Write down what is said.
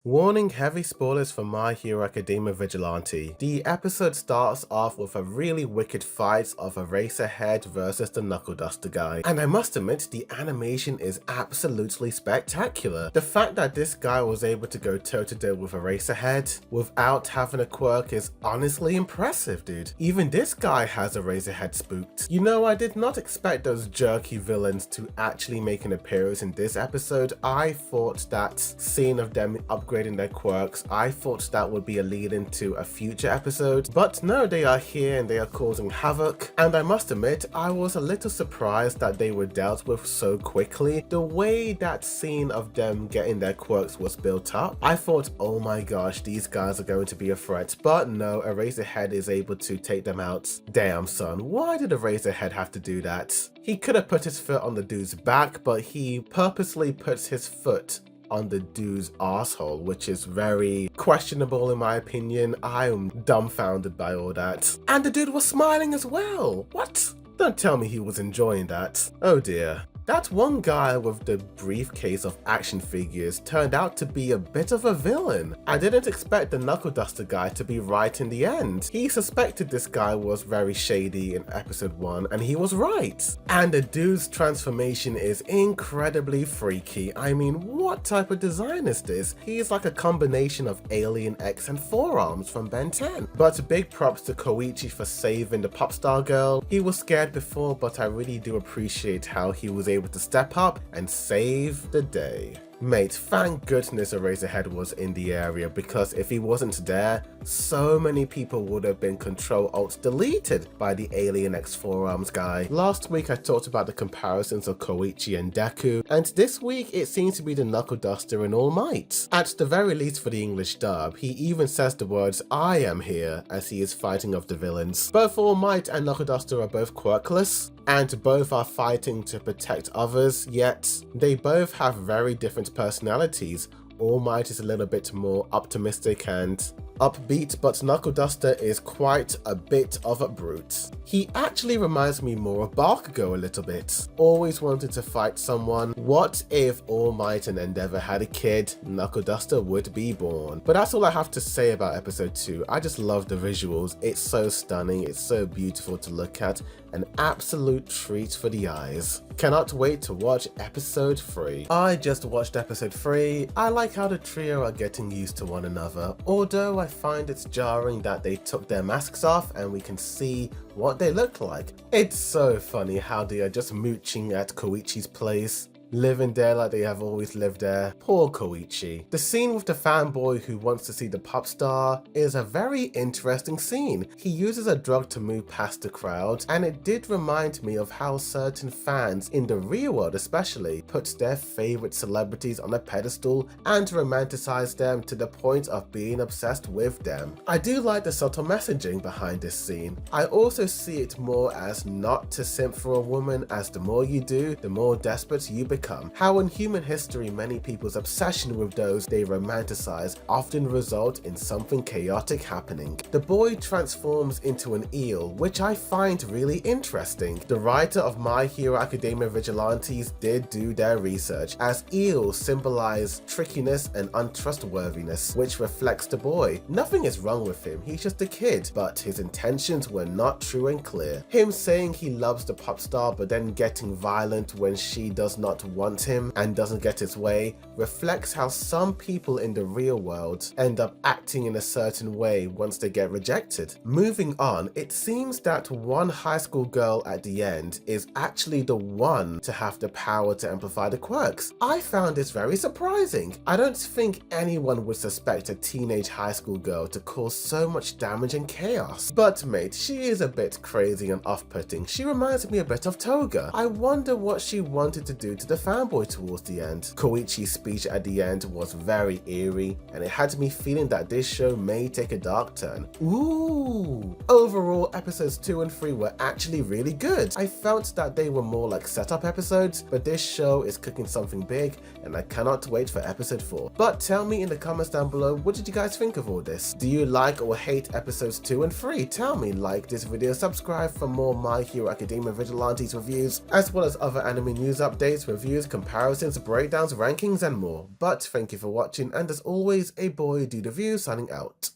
Warning: heavy spoilers for My Hero Academia Vigilante. The episode starts off with a really wicked fight of Eraserhead versus the Knuckle Duster guy. And I must admit, the animation is absolutely spectacular. The fact that this guy was able to go toe-to-toe with Eraserhead without having a quirk is honestly impressive, dude. Even this guy has Eraserhead spooked. You know, I did not expect those jerky villains to actually make an appearance in this episode. I thought that scene of them upgrading their quirks, I thought that would be a lead into a future episode, but no, they are here and they are causing havoc. And I must admit, I was a little surprised that they were dealt with so quickly. The way that scene of them getting their quirks was built up, I thought, oh my gosh, these guys are going to be a threat, but no, Eraserhead is able to take them out. Damn son, why did Eraserhead have to do that? He could have put his foot on the dude's back, but he purposely puts his foot on the dude's asshole, which is very questionable in my opinion. I am dumbfounded by all that. And the dude was smiling as well. What? Don't tell me he was enjoying that. Oh dear. That one guy with the briefcase of action figures turned out to be a bit of a villain. I didn't expect the Knuckle Duster guy to be right in the end. He suspected this guy was very shady in episode 1 and he was right. And the dude's transformation is incredibly freaky. I mean, what type of design is this? He's like a combination of Alien X and Forearms from Ben 10. But big props to Koichi for saving the pop star girl. He was scared before, but I really do appreciate how he was able to step up and save the day. Mate, thank goodness Eraserhead was in the area, because if he wasn't there, so many people would have been Control-Alt-Deleted by the Alien X Forearms guy. Last week I talked about the comparisons of Koichi and Deku, and this week it seems to be the Knuckle Duster in All Might. At the very least for the English dub, he even says the words "I am here" as he is fighting off the villains. Both All Might and Knuckle Duster are both quirkless, and both are fighting to protect others, yet they both have very different personalities. All Might is a little bit more optimistic and upbeat, but Knuckle Duster is quite a bit of a brute. He actually reminds me more of Bakugo a little bit. Always wanted to fight someone. What if All Might and Endeavor had a kid? Knuckle Duster would be born. But that's all I have to say about episode 2. I just love the visuals. It's so stunning, it's so beautiful to look at, an absolute treat for the eyes. Cannot wait to watch episode 3. I just watched episode 3. I like how the trio are getting used to one another, although I find it's jarring that they took their masks off and we can see what they look like. It's so funny how they are just mooching at Koichi's place, living there like they have always lived there. Poor Koichi. The scene with the fanboy who wants to see the pop star is a very interesting scene. He uses a drug to move past the crowd, and it did remind me of how certain fans, in the real world especially, put their favorite celebrities on a pedestal and romanticize them to the point of being obsessed with them. I do like the subtle messaging behind this scene. I also see it more as not to simp for a woman, as the more you do, the more desperate you become. How in human history many people's obsession with those they romanticize often result in something chaotic happening. The boy transforms into an eel, which I find really interesting. The writer of My Hero Academia Vigilantes did do their research, as eels symbolize trickiness and untrustworthiness, which reflects the boy. Nothing is wrong with him, he's just a kid, but his intentions were not true and clear. Him saying he loves the pop star but then getting violent when she does not want him and doesn't get his way reflects how some people in the real world end up acting in a certain way once they get rejected. Moving on, it seems that one high school girl at the end is actually the one to have the power to amplify the quirks. I found this very surprising. I don't think anyone would suspect a teenage high school girl to cause so much damage and chaos. But mate, she is a bit crazy and off-putting. She reminds me a bit of Toga. I wonder what she wanted to do to the fanboy towards the end. Koichi's speech at the end was very eerie, and it had me feeling that this show may take a dark turn. Ooh! Overall, episodes 2 and 3 were actually really good. I felt that they were more like setup episodes, but this show is cooking something big, and I cannot wait for episode 4. But tell me in the comments down below, what did you guys think of all this? Do you like or hate episodes 2 and 3? Tell me. Like this video, subscribe for more My Hero Academia Vigilantes reviews, as well as other anime news updates, reviews, reviews, comparisons, breakdowns, rankings, and more. But thank you for watching, and as always, a boy do the view signing out.